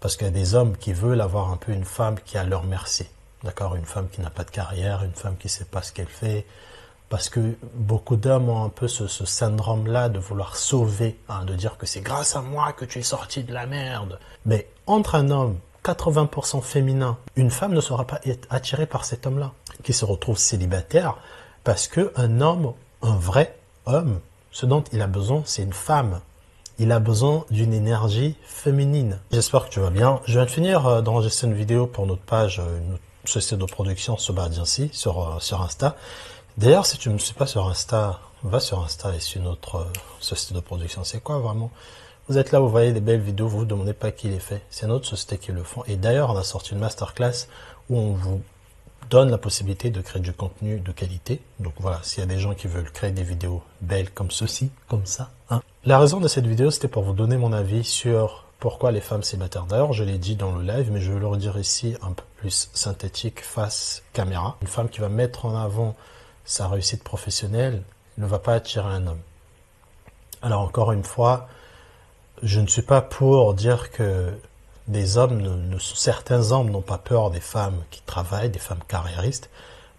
Parce qu'il y a des hommes qui veulent avoir un peu une femme qui est à leur merci. D'accord? Une femme qui n'a pas de carrière, une femme qui ne sait pas ce qu'elle fait. Parce que beaucoup d'hommes ont un peu ce syndrome-là de vouloir sauver, hein, de dire que c'est grâce à moi que tu es sorti de la merde. Mais entre un homme 80% féminin, une femme ne sera pas attirée par cet homme-là, qui se retrouve célibataire, parce qu'un homme, un vrai homme, ce dont il a besoin, c'est une femme. Il a besoin d'une énergie féminine. J'espère que tu vas bien. Je viens de finir d'enregistrer une vidéo pour notre page, une société de production Sobardiansi sur Insta. D'ailleurs, si tu ne me suis pas sur Insta, va sur Insta et suis notre société de production. C'est quoi vraiment? Vous êtes là, vous voyez des belles vidéos, vous ne vous demandez pas qui les fait. C'est notre société qui le font. Et d'ailleurs, on a sorti une masterclass où on vous donne la possibilité de créer du contenu de qualité. Donc voilà, s'il y a des gens qui veulent créer des vidéos belles comme ceci, comme ça. Hein. La raison de cette vidéo, c'était pour vous donner mon avis sur pourquoi les femmes célibataires. D'ailleurs, je l'ai dit dans le live, mais je vais le redire ici un peu plus synthétique face caméra. Une femme qui va mettre en avant sa réussite professionnelle ne va pas attirer un homme. Alors encore une fois, je ne suis pas pour dire que des hommes, certains hommes n'ont pas peur des femmes qui travaillent, des femmes carriéristes,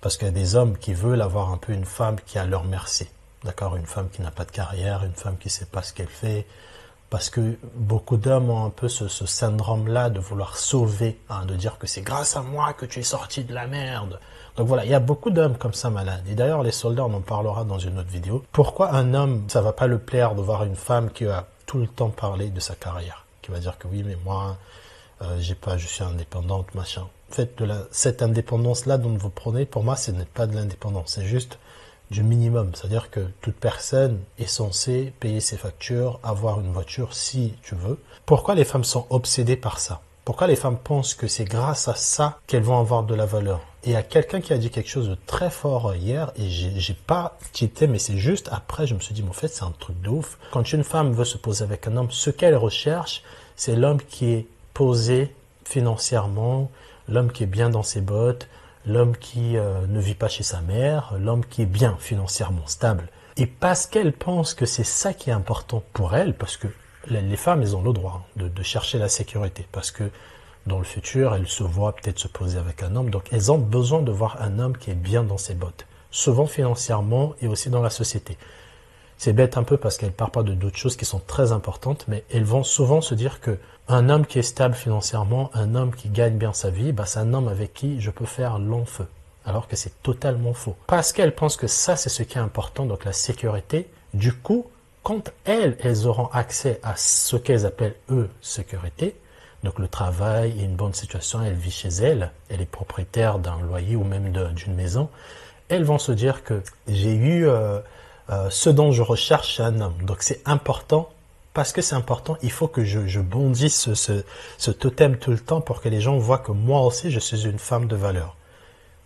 parce qu'il y a des hommes qui veulent avoir un peu une femme qui est à leur merci. D'accord? Une femme qui n'a pas de carrière, une femme qui ne sait pas ce qu'elle fait, parce que beaucoup d'hommes ont un peu ce syndrome-là de vouloir sauver, hein, de dire que c'est grâce à moi que tu es sorti de la merde. Donc voilà, il y a beaucoup d'hommes comme ça malades. Et d'ailleurs, les soldats, on en parlera dans une autre vidéo. Pourquoi un homme, ça va pas le plaire de voir une femme qui va tout le temps parler de sa carrière, qui va dire que oui, mais moi, je suis indépendante, machin. En fait, cette indépendance-là dont vous prenez, pour moi, ce n'est pas de l'indépendance, c'est juste du minimum. C'est-à-dire que toute personne est censée payer ses factures, avoir une voiture si tu veux. Pourquoi les femmes sont obsédées par ça? Pourquoi les femmes pensent que c'est grâce à ça qu'elles vont avoir de la valeur? Et il y a quelqu'un qui a dit quelque chose de très fort hier, et j'ai pas quitté, mais c'est juste après, je me suis dit, mais en fait, c'est un truc de ouf. Quand une femme veut se poser avec un homme, ce qu'elle recherche, c'est l'homme qui est posé financièrement, l'homme qui est bien dans ses bottes, l'homme qui ne vit pas chez sa mère, l'homme qui est bien financièrement stable. Et parce qu'elle pense que c'est ça qui est important pour elle, parce que les femmes, elles ont le droit de chercher la sécurité, parce que dans le futur, elles se voient peut-être se poser avec un homme, donc elles ont besoin de voir un homme qui est bien dans ses bottes, souvent financièrement et aussi dans la société. C'est bête un peu parce qu'elles ne parlent pas de d'autres choses qui sont très importantes, mais elles vont souvent se dire que un homme qui est stable financièrement, un homme qui gagne bien sa vie, bah, c'est un homme avec qui je peux faire long feu, alors que c'est totalement faux. Parce qu'elles pensent que ça, c'est ce qui est important, donc la sécurité, du coup, quand elles auront accès à ce qu'elles appellent, eux, sécurité, donc le travail et une bonne situation, elle vit chez elle, elle est propriétaire d'un loyer ou même d'une maison, elles vont se dire que j'ai eu ce dont je recherche chez un homme. Donc c'est important, parce que c'est important, il faut que je bondisse ce totem tout le temps pour que les gens voient que moi aussi je suis une femme de valeur.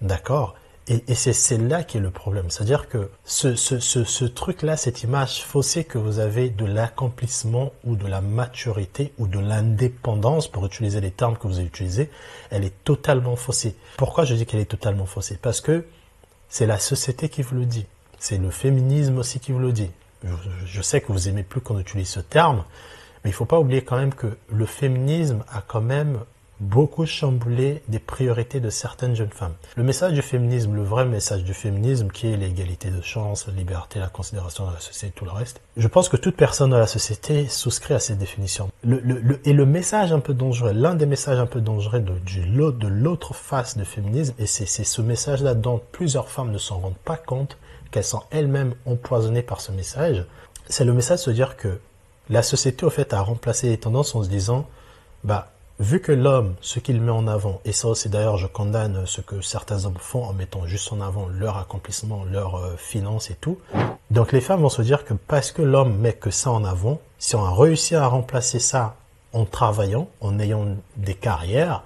D'accord? Et c'est là qui est le problème. C'est-à-dire que ce truc-là, cette image faussée que vous avez de l'accomplissement ou de la maturité ou de l'indépendance, pour utiliser les termes que vous avez utilisés, elle est totalement faussée. Pourquoi je dis qu'elle est totalement faussée? Parce que c'est la société qui vous le dit. C'est le féminisme aussi qui vous le dit. Je sais que vous aimez plus qu'on utilise ce terme, mais il ne faut pas oublier quand même que le féminisme a quand même beaucoup chamboulé des priorités de certaines jeunes femmes. Le message du féminisme, le vrai message du féminisme, qui est l'égalité de chance, la liberté, la considération de la société, tout le reste, je pense que toute personne dans la société souscrit à cette définition. Et le message un peu dangereux, l'un des messages un peu dangereux de l'autre face du féminisme, et c'est ce message-là dont plusieurs femmes ne s'en rendent pas compte, qu'elles sont elles-mêmes empoisonnées par ce message, c'est le message de se dire que la société, au fait, a remplacé les tendances en se disant, bah, vu que l'homme, ce qu'il met en avant, et ça aussi d'ailleurs je condamne ce que certains hommes font en mettant juste en avant leur accomplissement, leurs finances et tout, donc les femmes vont se dire que parce que l'homme met que ça en avant, si on a réussi à remplacer ça en travaillant, en ayant des carrières,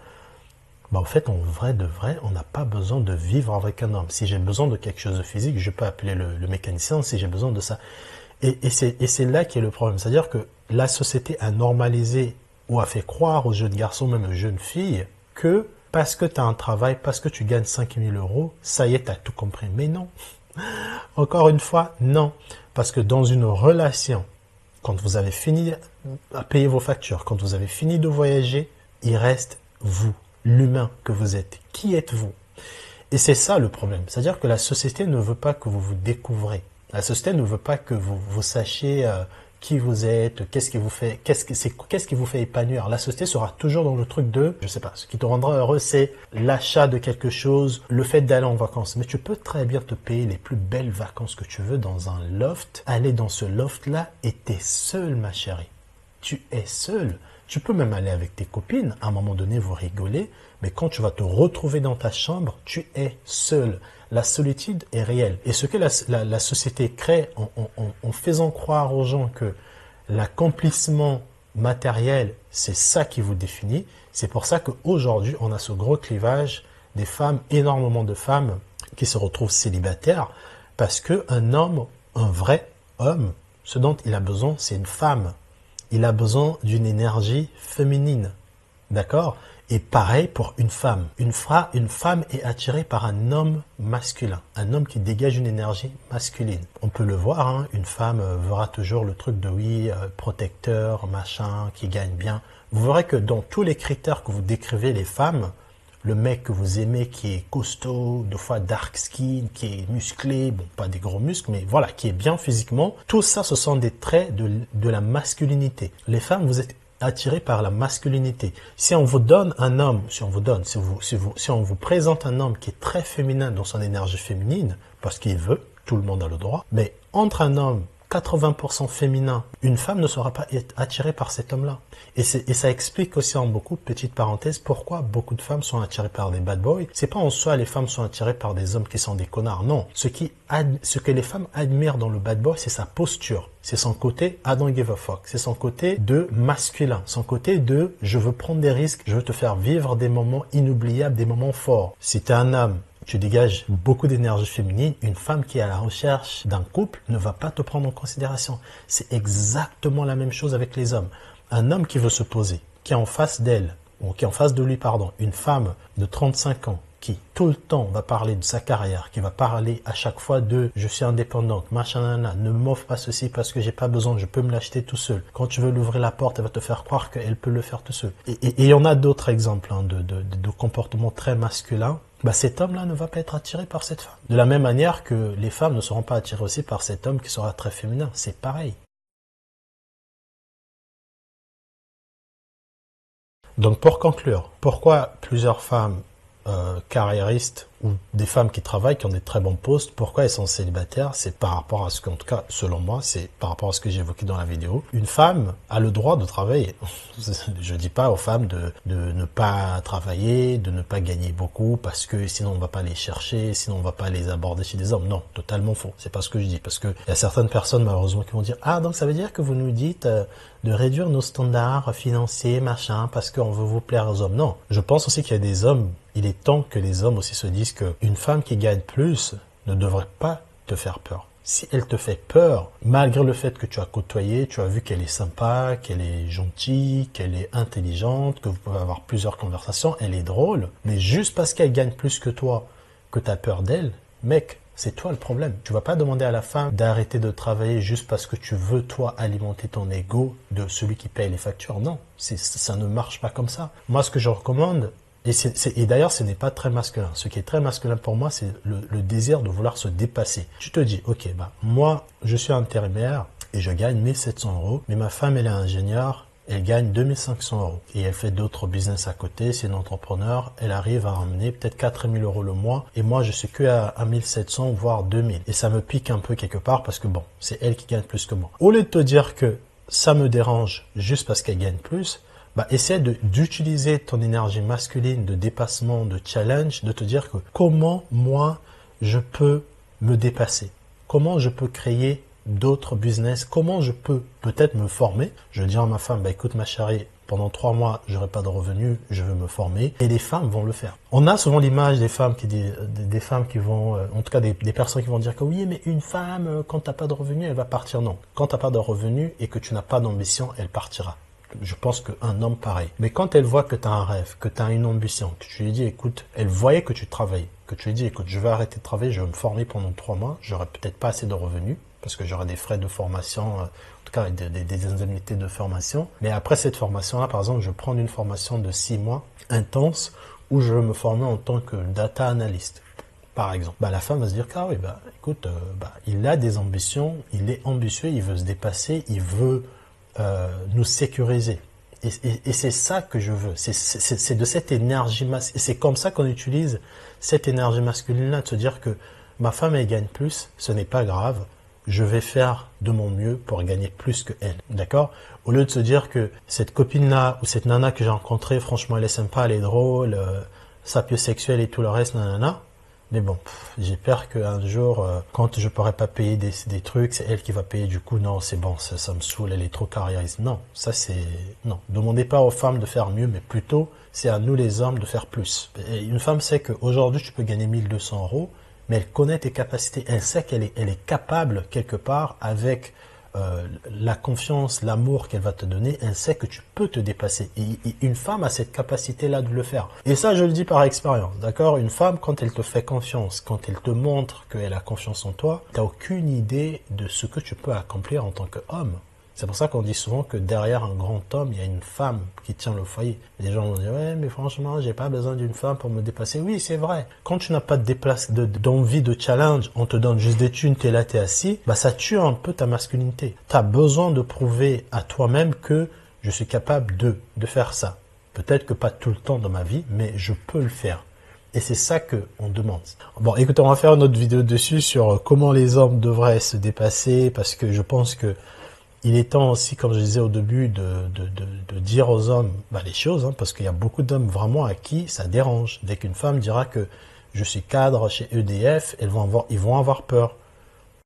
bah en fait, en vrai de vrai, on n'a pas besoin de vivre avec un homme. Si j'ai besoin de quelque chose de physique, je peux appeler le mécanicien si j'ai besoin de ça. Et c'est là qui est le problème. C'est-à-dire que la société a normalisé ou a fait croire aux jeunes garçons, même aux jeunes filles, que parce que tu as un travail, parce que tu gagnes 5 000 euros, ça y est, tu as tout compris. Mais non. Encore une fois, non. Parce que dans une relation, quand vous avez fini à payer vos factures, quand vous avez fini de voyager, il reste vous, l'humain que vous êtes. Qui êtes-vous? Et c'est ça le problème. C'est-à-dire que la société ne veut pas que vous vous découvrez. La société ne veut pas que vous sachiez qui vous êtes, qu'est-ce qui vous fait épanouir. La société sera toujours dans le truc de, je sais pas, ce qui te rendra heureux, c'est l'achat de quelque chose, le fait d'aller en vacances. Mais tu peux très bien te payer les plus belles vacances que tu veux dans un loft, aller dans ce loft-là et t'es seul, ma chérie. Tu es seul. Tu peux même aller avec tes copines, à un moment donné, vous rigolez, mais quand tu vas te retrouver dans ta chambre, tu es seul. La solitude est réelle. Et ce que la société crée en faisant croire aux gens que l'accomplissement matériel, c'est ça qui vous définit, c'est pour ça qu'aujourd'hui, on a ce gros clivage des femmes, énormément de femmes qui se retrouvent célibataires, parce qu'un homme, un vrai homme, ce dont il a besoin, c'est une femme. Il a besoin d'une énergie féminine. D'accord? Et pareil pour une femme. Une femme est attirée par un homme masculin. Un homme qui dégage une énergie masculine. On peut le voir, hein, une femme verra toujours le truc de oui, protecteur, machin, qui gagne bien. Vous verrez que dans tous les critères que vous décrivez les femmes, le mec que vous aimez qui est costaud, deux fois dark skin, qui est musclé, bon pas des gros muscles, mais voilà, qui est bien physiquement, tout ça ce sont des traits de la masculinité. Les femmes, vous êtes attiré par la masculinité. Si on vous donne un homme, si on vous présente un homme qui est très féminin dans son énergie féminine, parce qu'il veut, tout le monde a le droit, mais entre un homme 80% féminin, une femme ne sera pas attirée par cet homme-là. Et ça explique aussi en beaucoup, petite parenthèse, pourquoi beaucoup de femmes sont attirées par des bad boys. C'est pas en soi les femmes sont attirées par des hommes qui sont des connards, non. Ce que les femmes admirent dans le bad boy, c'est sa posture. C'est son côté I don't give a fuck. C'est son côté de masculin. Son côté de je veux prendre des risques, je veux te faire vivre des moments inoubliables, des moments forts. Si tu es un homme, tu dégages beaucoup d'énergie féminine, une femme qui est à la recherche d'un couple ne va pas te prendre en considération. C'est exactement la même chose avec les hommes. Un homme qui veut se poser, qui est en face d'elle, ou qui est en face de lui, pardon, une femme de 35 ans, qui tout le temps va parler de sa carrière, qui va parler à chaque fois de « je suis indépendante, machin, nanana, ne m'offre pas ceci parce que j'ai pas besoin, je peux me l'acheter tout seul ». Quand tu veux lui ouvrir la porte, elle va te faire croire qu'elle peut le faire tout seul. Et il y en a d'autres exemples hein, de comportements très masculins. Bah, cet homme-là ne va pas être attiré par cette femme. De la même manière que les femmes ne seront pas attirées aussi par cet homme qui sera très féminin. C'est pareil. Donc pour conclure, pourquoi plusieurs femmes carriéristes ou des femmes qui travaillent, qui ont des très bons postes, pourquoi elles sont célibataires? C'est par rapport à ce qu'en tout cas, selon moi, c'est par rapport à ce que j'ai évoqué dans la vidéo. Une femme a le droit de travailler. Je dis pas aux femmes de ne pas travailler, de ne pas gagner beaucoup, parce que sinon on va pas les chercher, sinon on va pas les aborder chez des hommes. Non, totalement faux. C'est pas ce que je dis. Parce que il y a certaines personnes, malheureusement, qui vont dire, ah, donc ça veut dire que vous nous dites de réduire nos standards financiers, machin, parce qu'on veut vous plaire aux hommes. Non. Je pense aussi qu'il y a des hommes, il est temps que les hommes aussi se disent qu'une femme qui gagne plus ne devrait pas te faire peur. Si elle te fait peur, malgré le fait que tu as côtoyé, tu as vu qu'elle est sympa, qu'elle est gentille, qu'elle est intelligente, que vous pouvez avoir plusieurs conversations, elle est drôle, mais juste parce qu'elle gagne plus que toi, que tu as peur d'elle, mec, c'est toi le problème. Tu vas pas demander à la femme d'arrêter de travailler juste parce que tu veux, toi, alimenter ton ego de celui qui paye les factures. Non, ça ne marche pas comme ça. Moi, ce que je recommande, et d'ailleurs, ce n'est pas très masculin. Ce qui est très masculin pour moi, c'est le désir de vouloir se dépasser. Tu te dis, ok, bah moi, je suis intérimaire et je gagne 1700 €, mais ma femme, elle est ingénieure, elle gagne 2500 € et elle fait d'autres business à côté, c'est une entrepreneur, elle arrive à ramener peut-être 4000 € le mois et moi, je suis que à 1700 voire 2000 et ça me pique un peu quelque part parce que bon, c'est elle qui gagne plus que moi. Au lieu de te dire que ça me dérange juste parce qu'elle gagne plus, bah, essaie d'utiliser ton énergie masculine de dépassement, de challenge, de te dire que comment moi je peux me dépasser, comment je peux créer d'autres business, comment je peux peut-être me former. Je dis à ma femme, bah écoute ma chérie, pendant 3 mois, j'aurai pas de revenus, je veux me former. Et les femmes vont le faire. On a souvent l'image des femmes des femmes qui vont, en tout cas des personnes qui vont dire que oui, mais une femme, quand t'as pas de revenus, elle va partir. Non. Quand t'as pas de revenus et que tu n'as pas d'ambition, elle partira. Je pense qu'un homme pareil. Mais quand elle voit que tu as un rêve, que tu as une ambition, que tu lui dis, écoute, elle voyait que tu travailles, que tu lui dis, écoute, je vais arrêter de travailler, je vais me former pendant 3 mois, j'aurai peut-être pas assez de revenus, parce que j'aurai des frais de formation, en tout tout cas des indemnités de formation. Mais après cette formation-là, par exemple, je prends une formation de 6 mois intense où je veux me former en tant que data analyst, par exemple. Bah, la femme va se dire, ah oui, bah, écoute, il a des ambitions, il est ambitieux, il veut se dépasser, il veut nous sécuriser. Et c'est ça que je veux. C'est de cette énergie masculine. C'est comme ça qu'on utilise cette énergie masculine-là, de se dire que ma femme, elle gagne plus, ce n'est pas grave. Je vais faire de mon mieux pour gagner plus que elle. D'accord? Au lieu de se dire que cette copine-là ou cette nana que j'ai rencontrée, franchement, elle est sympa, elle est drôle, sapiosexuelle et tout le reste, nanana. Mais bon, j'ai peur qu'un jour, quand je pourrai pas payer des trucs, c'est elle qui va payer. Du coup, non, c'est bon, ça me saoule, elle est trop carriériste. Non, ça c'est... Non, demandez pas aux femmes de faire mieux, mais plutôt, c'est à nous les hommes de faire plus. Et une femme sait qu'aujourd'hui, tu peux gagner 1200 €, mais elle connaît tes capacités. Elle sait qu'elle est capable, quelque part, avec la confiance, l'amour qu'elle va te donner, elle sait que tu peux te dépasser. Et une femme a cette capacité-là de le faire. Et ça, je le dis par expérience, d'accord? Une femme, quand elle te fait confiance, quand elle te montre qu'elle a confiance en toi, tu n'as aucune idée de ce que tu peux accomplir en tant qu'homme. C'est pour ça qu'on dit souvent que derrière un grand homme, il y a une femme qui tient le foyer. Et les gens vont dire, ouais, mais franchement, j'ai pas besoin d'une femme pour me dépasser. Oui, c'est vrai. Quand tu n'as pas d'envie de challenge, on te donne juste des thunes, t'es là, t'es assis, bah, ça tue un peu ta masculinité. T'as besoin de prouver à toi-même que je suis capable de faire ça. Peut-être que pas tout le temps dans ma vie, mais je peux le faire. Et c'est ça qu'on demande. Bon, écoute, on va faire une autre vidéo dessus sur comment les hommes devraient se dépasser, parce que je pense que il est temps aussi, comme je disais au début, de dire aux hommes les choses, hein, parce qu'il y a beaucoup d'hommes vraiment à qui ça dérange. Dès qu'une femme dira que je suis cadre chez EDF, ils vont avoir peur.